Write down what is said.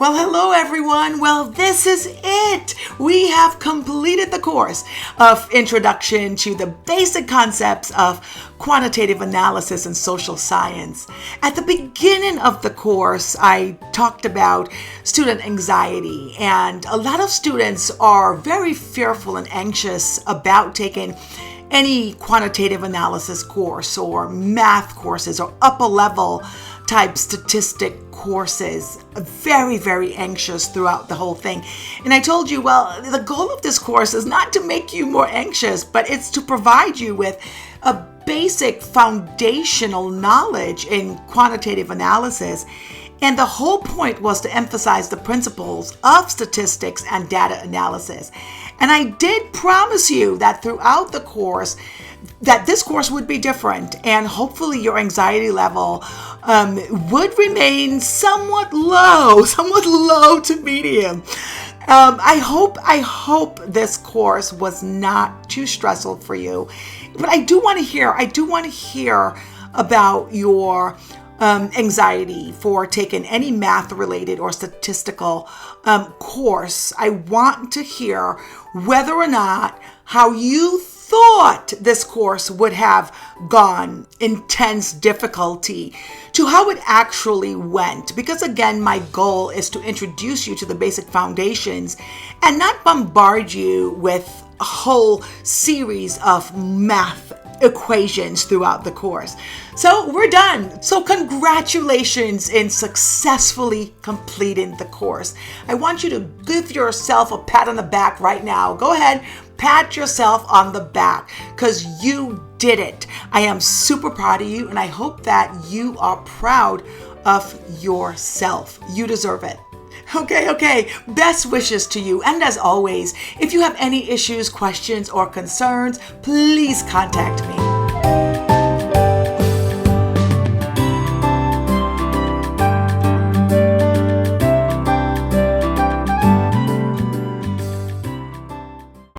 Well, hello everyone. Well, this is it. We have completed the course of Introduction to the Basic Concepts of Quantitative Analysis and Social Science. At the beginning of the course, I talked about student anxiety, and a lot of students are very fearful and anxious about taking any quantitative analysis course or math courses or upper level type statistic courses. Very, very anxious throughout the whole thing. And I told you, well, the goal of this course is not to make you more anxious, but it's to provide you with a basic foundational knowledge in quantitative analysis. And the whole point was to emphasize the principles of statistics and data analysis. And I did promise you that throughout the course, that this course would be different, and hopefully your anxiety level would remain somewhat low to medium. I hope this course was not too stressful for you, but I do want to hear about your anxiety for taking any math-related or statistical course. I want to hear whether or not how you thought this course would have gone, intense difficulty, to how it actually went. Because again, my goal is to introduce you to the basic foundations and not bombard you with a whole series of math equations throughout the course. So we're done. So congratulations in successfully completing the course. I want you to give yourself a pat on the back right now. Go ahead, pat yourself on the back because you did it. I am super proud of you, and I hope that you are proud of yourself. You deserve it. Okay. Best wishes to you. And as always, if you have any issues, questions, or concerns, please contact me.